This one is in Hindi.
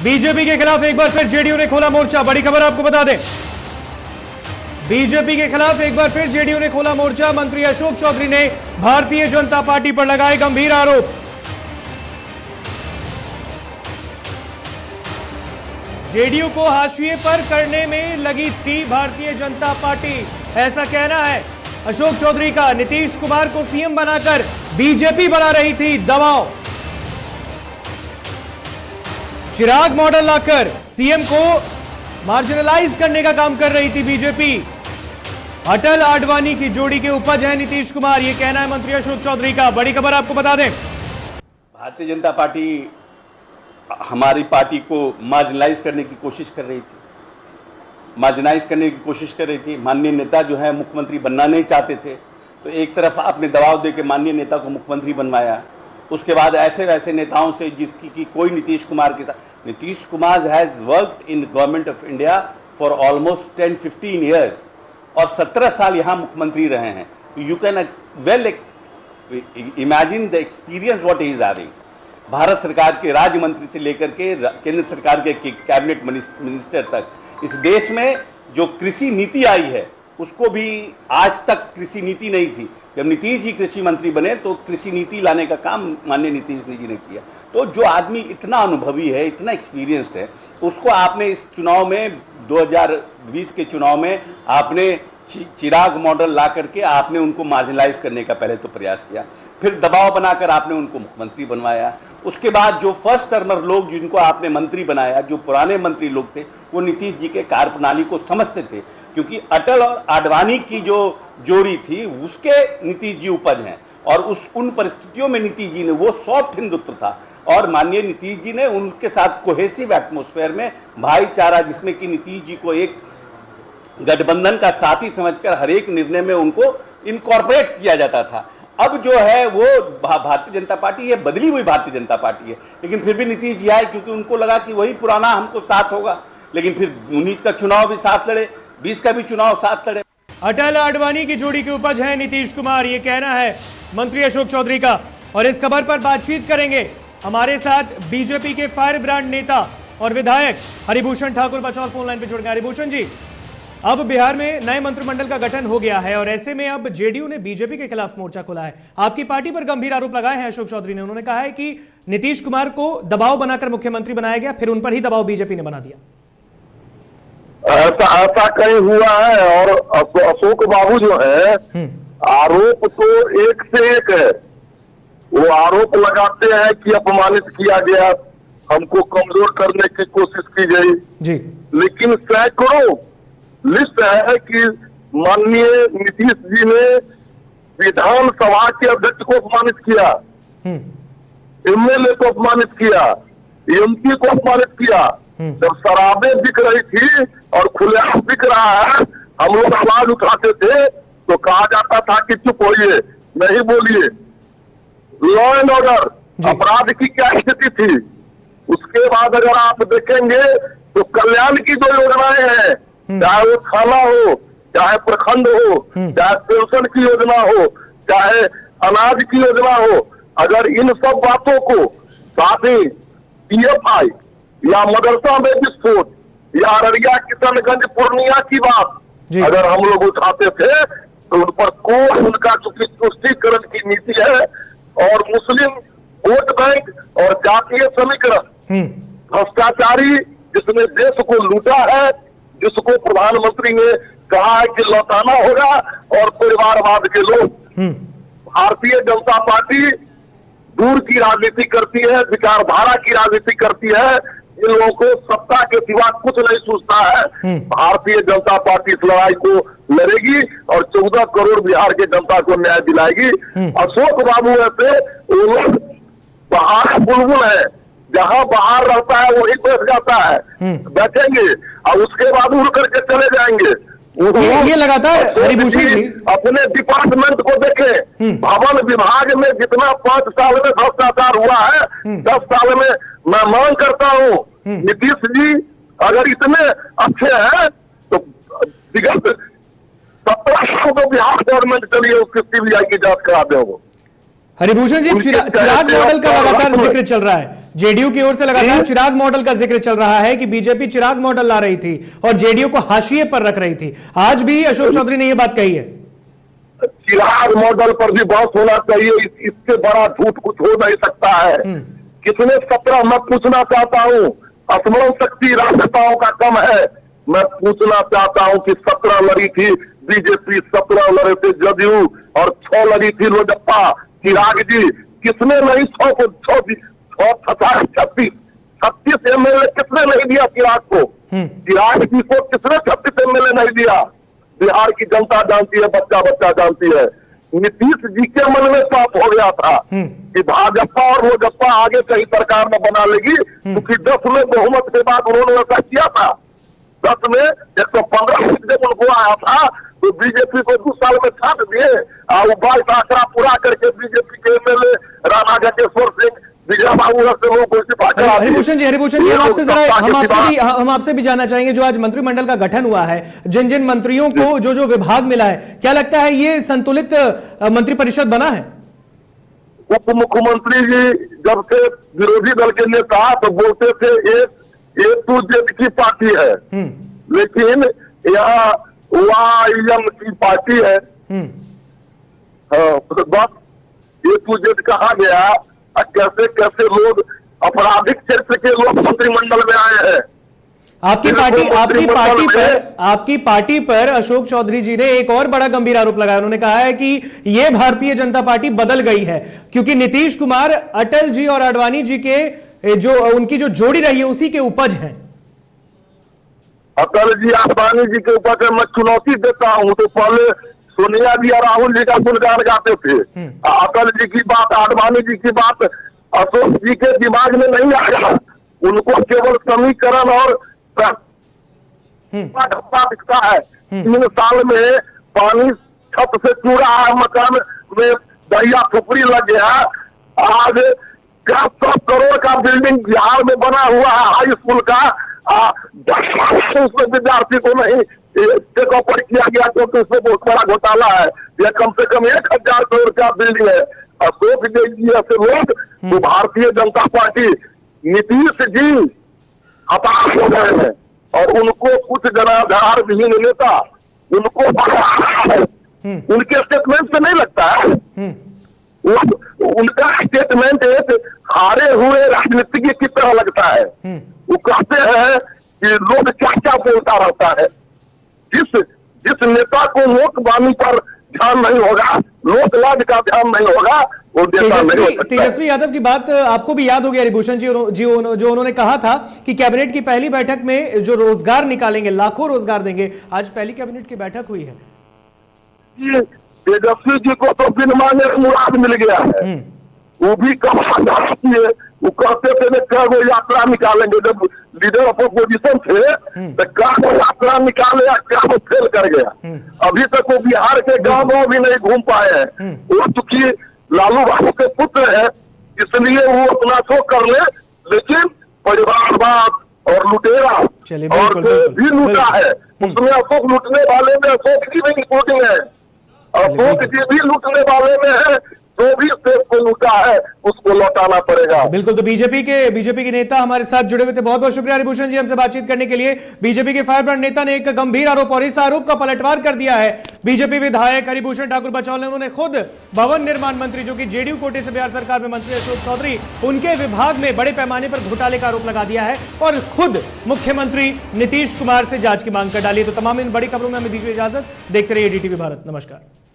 बीजेपी के खिलाफ एक बार फिर जेडीयू ने खोला मोर्चा। बड़ी खबर आपको बता दें, बीजेपी के खिलाफ एक बार फिर जेडीयू ने खोला मोर्चा। मंत्री अशोक चौधरी ने भारतीय जनता पार्टी पर लगाए गंभीर आरोप। जेडीयू को हाशिए पर करने में लगी थी भारतीय जनता पार्टी, ऐसा कहना है अशोक चौधरी का। नीतीश कुमार को सीएम बनाकर बीजेपी बना रही थी दबाव। चिराग मॉडल लाकर सीएम को मार्जिनलाइज करने का काम कर रही थी बीजेपी। अटल आडवाणी की जोड़ी के उपज है नीतीश कुमार, यह कहना है मंत्री अशोक चौधरी का। बड़ी खबर आपको बता दें, भारतीय जनता पार्टी हमारी पार्टी को मार्जिनलाइज करने की कोशिश कर रही थी, मार्जिनाइज करने की कोशिश कर रही थी। माननीय नेता जो है मुख्यमंत्री बनना नहीं चाहते थे, तो एक तरफ आपने दबाव देकर माननीय नेता को मुख्यमंत्री बनवाया। उसके बाद ऐसे वैसे नेताओं से जिसकी की कोई नीतीश कुमार के साथ, Nitish Kumar has worked in government of India for almost 10-15 years और 17 साल यहाँ मुख्यमंत्री रहे हैं। You can well imagine the experience what he is having. Bharat सरकार के राज्य मंत्री से लेकर के केंद्र सरकार के कैबिनेट मिनिस्टर तक, इस देश में जो कृषि नीति आई है उसको भी आज तक कृषि नीति नहीं थी। जब नीतीश जी कृषि मंत्री बने तो कृषि नीति लाने का काम माननीय नीतीश जी ने किया। तो जो आदमी इतना अनुभवी है, इतना एक्सपीरियंस्ड है, उसको आपने इस चुनाव में 2020 के चुनाव में आपने चिराग मॉडल ला करके आपने उनको मार्जिनलाइज करने का पहले तो प्रयास किया, फिर दबाव बनाकर आपने उनको मुख्यमंत्री बनवाया। उसके बाद जो फर्स्ट टर्मर लोग जिनको आपने मंत्री बनाया, जो पुराने मंत्री लोग थे, वो नीतीश जी के कार्यप्रणाली को समझते थे, क्योंकि अटल और आडवाणी की जो जोड़ी थी उसके नीतीश जी उपज हैं। और उन परिस्थितियों में नीतीश जी ने, वो सॉफ्ट हिंदुत्व था और माननीय नीतीश जी ने उनके साथ कोहेसिव एटमॉस्फेयर में भाईचारा, जिसमें कि नीतीश जी को एक गठबंधन का साथी समझकर हर एक निर्णय में उनको इनकॉर्पोरेट किया जाता था। अब जो है वो भारतीय जनता पार्टी, ये बदली हुई भारतीय जनता पार्टी है, लेकिन फिर भी नीतीश जी आए क्योंकि उनको लगा कि वही पुराना हमको साथ होगा। लेकिन फिर 19 का चुनाव भी साथ लड़े, 20 का भी चुनाव साथ लड़े। अटल आडवाणी की जोड़ी की उपज है नीतीश कुमार, ये कहना है मंत्री अशोक चौधरी का। और इस खबर पर बातचीत करेंगे हमारे साथ बीजेपी के फायर ब्रांड नेता और विधायक हरिभूषण ठाकुर बचौल फोन लाइन पे जुड़ गए। हरिभूषण जी, अब बिहार में नए मंत्रिमंडल का गठन हो गया है और ऐसे में अब जेडीयू ने बीजेपी के खिलाफ मोर्चा खोला है। आपकी पार्टी पर गंभीर आरोप लगाए हैं अशोक चौधरी ने। उन्होंने कहा है कि नीतीश कुमार को दबाव बनाकर मुख्यमंत्री बनाया गया, फिर उन पर ही दबाव बीजेपी ने बना दिया। ऐसा कहीं हुआ है। और अशोक बाबू जो है, आरोप तो एक से एक है। वो आरोप लगाते हैं कि अपमानित किया गया, हमको कमजोर करने की कोशिश की गई जी, लेकिन सैकड़ों लिस्ट है कि माननीय नीतीश जी ने विधानसभा के अध्यक्ष को अपमानित किया, एमएलए को अपमानित किया, एमपी को अपमानित किया। जब शराबें बिक रही थी और खुलेआम बिक रहा है, हम लोग आवाज उठाते थे तो कहा जाता था कि चुप होइए, नहीं बोलिए। लॉ एंड ऑर्डर, अपराध की क्या स्थिति थी। उसके बाद अगर आप देखेंगे तो कल्याण की जो योजनाएं हैं, चाहे वो थाना हो, चाहे प्रखंड हो, चाहे पेंशन की योजना हो, चाहे अनाज की योजना हो, अगर इन सब बातों को साथ ही पीएफआई या मदरसा में विस्फोट या अररिया किशनगंज पूर्णिया की बात अगर हम लोग उठाते थे तो उन पर कोई उनका चूंकि तुष्टीकरण की नीति है और मुस्लिम वोट बैंक और जातीय समीकरण, भ्रष्टाचारी जिसने देश को लूटा है, जिसको प्रधानमंत्री ने कहा है कि लौटाना होगा, और परिवारवाद के लोग। भारतीय जनता पार्टी दूर की राजनीति करती है, विचारधारा की राजनीति करती है। इन लोगों को सत्ता के सिवा कुछ नहीं सूझता है। भारतीय जनता पार्टी इस लड़ाई को लड़ेगी और 14 करोड़ बिहार के जनता को न्याय दिलाएगी। अशोक बाबू ऐसे वो लोग बाहर बुलबुल है, जहां बाहर रहता है वही बैठ जाता है, बैठेंगे और उसके बाद उड़ करके चले जाएंगे। ये लगातार हरिभूषण जी अपने डिपार्टमेंट को देखें, भवन विभाग में जितना 5 साल में भ्रष्टाचार हुआ है, 10 साल में मैं मांग करता हूँ नीतीश जी अगर इतने अच्छे हैं तो विगत 17 साल तो बिहार गवर्नमेंट चलिए उसकी सीबीआई की जांच करा दे। वो हरिभूषण जी, चिराग मॉडल का लगातार जिक्र चल रहा है, जेडीयू की ओर से लगातार चिराग मॉडल का जिक्र चल रहा है कि बीजेपी चिराग मॉडल ला रही थी और जेडीयू को हाशिए पर रख रही थी। आज भी अशोक चौधरी ने यह बात कही है। चिराग मॉडल पर भी बहस होना चाहिए, इससे बड़ा झूठ कुछ हो नहीं सकता है। कितने 17 मैं पूछना चाहता हूँ, स्मरण शक्ति राजनेताओं का कम है। मैं पूछना चाहता हूँ कि 17 लड़ी थी बीजेपी, 17 लड़े थे जदयू और 6 लड़ी थी लोजप्पा। चिराग जी किसने नहीं 36 एमएलए किसने नहीं दिया चिराग को? चिराग जी को किसने 36 एमएलए नहीं दिया? बिहार की जनता जानती है, बच्चा बच्चा जानती है। नीतीश जी के मन में साफ हो गया था कि भाजपा और लोजप्पा आगे कहीं सरकार में बना लेगी, क्योंकि 10 में बहुमत के बाद उन्होंने ऐसा किया था। 10 में 115 सीट जब उनको आया था तो बीजेपी को 2 साल में छाट दिए और 22 आंकड़ा पूरा करके बीजेपी के एमएलए राणा गंगेश्वर सिंह, विजय बाबू से लोग हरिभूषण जी हम आपसे भी जानना चाहेंगे, जो आज मंत्रिमंडल का गठन हुआ है, जिन जिन मंत्रियों को जो जो विभाग मिला है, क्या लगता है ये संतुलित मंत्रिपरिषद बना है? उप मुख्यमंत्री जी जब से विरोधी दल के नेता तो बोलते थे ए टू जेड की पार्टी है, लेकिन यहाँ वाईएम की पार्टी है। बस ए टू जेड कहा गया। कैसे कैसे लोग आपराधिक क्षेत्र के लोग मंत्रिमंडल में आए हैं। आपकी पार्टी पर अशोक चौधरी जी ने एक और बड़ा गंभीर आरोप लगाया। उन्होंने कहा है कि यह भारतीय जनता पार्टी बदल गई है क्योंकि नीतीश कुमार अटल जी और आडवाणी जी के जो उनकी जो जोड़ी रही है उसी के उपज हैं। अटल जी आडवाणी जी के ऊपर मैं चुनौती देता हूं तो पहले सोनिया जी और राहुल जी का गुणगान गाते थे। अटल जी की बात, आडवाणी जी की बात अशोक जी के दिमाग में नहीं आया। उनको केवल समीकरण और दिखता है। 3 साल में पानी छत से चूरा है, मकान में दहिया फुकरी लग गया। आज 100 करोड़ का बिल्डिंग बिहार में बना हुआ है, हाई स्कूल का। उसमें विद्यार्थी को नहीं टेक ऑफर किया गया क्योंकि उसमें बहुत बड़ा घोटाला है। यह कम से कम 1000 करोड़ का बिल्डिंग है। अशोक जी ऐसे लोग तो भारतीय जनता पार्टी, नीतीश जी हताश हो गए हैं और उनको कुछ जनाधार विहीन नेता उनको उनके स्टेटमेंट से नहीं लगता है। उनका स्टेटमेंट एक हारे हुए राजनीतिज्ञ की तरह लगता है। वो कहते हैं कि लोग क्या क्या बोलता रहता है। जिस नेता को नोटबंदी पर ध्यान नहीं होगा, लोकलाज का ध्यान नहीं होगा, वो नेता नहीं हो सकता। तेजस्वी यादव की बात आपको भी याद होगी हरिभूषण जी, जो उन्होंने कहा था कि कैबिनेट की पहली बैठक में जो रोजगार निकालेंगे, लाखों रोजगार देंगे। आज पहली कैबिनेट की बैठक हुई है। तेजस्वी जी को तो बिन मांगे मुराद मिल गया है। वो भी कम आती है। वो कहते थे कई यात्रा निकालेंगे, जब लीडर ऑफ अपोजिशन थे तो कई यात्रा निकाले, क्या वो फेल कर गया। अभी तक वो बिहार के गांव भी नहीं घूम पाए हैं। वो चूंकि लालू बाबू के पुत्र है इसलिए वो अपना शो कर ले, लेकिन परिवारवाद और लुटेरा और भी लूटा है उसमें। अशोक लूटने वाले में अशोक की भी रिपोर्टिंग है। अशोक जी भी लूटने वाले में है, जो भी देश को लूटा है उसको लौटाना पड़ेगा। बिल्कुल। तो बीजेपी के नेता हमारे साथ जुड़े हुए थे। बहुत बहुत शुक्रिया हरिभूषण जी हमसे बातचीत करने के लिए। बीजेपी के फायर ब्रांड नेता ने एक गंभीर आरोप और इस आरोप का पलटवार कर दिया है। बीजेपी विधायक हरिभूषण ठाकुर बचौल ने, उन्होंने खुद भवन निर्माण मंत्री जो कि जेडीयू कोटे से बिहार सरकार में मंत्री अशोक चौधरी, उनके विभाग में बड़े पैमाने पर घोटाले का आरोप लगा दिया है और खुद मुख्यमंत्री नीतीश कुमार से जांच की मांग कर डाली है। तो तमाम इन बड़ी खबरों में हमें दीजिए इजाजत। देखते रहिए DTV भारत। नमस्कार।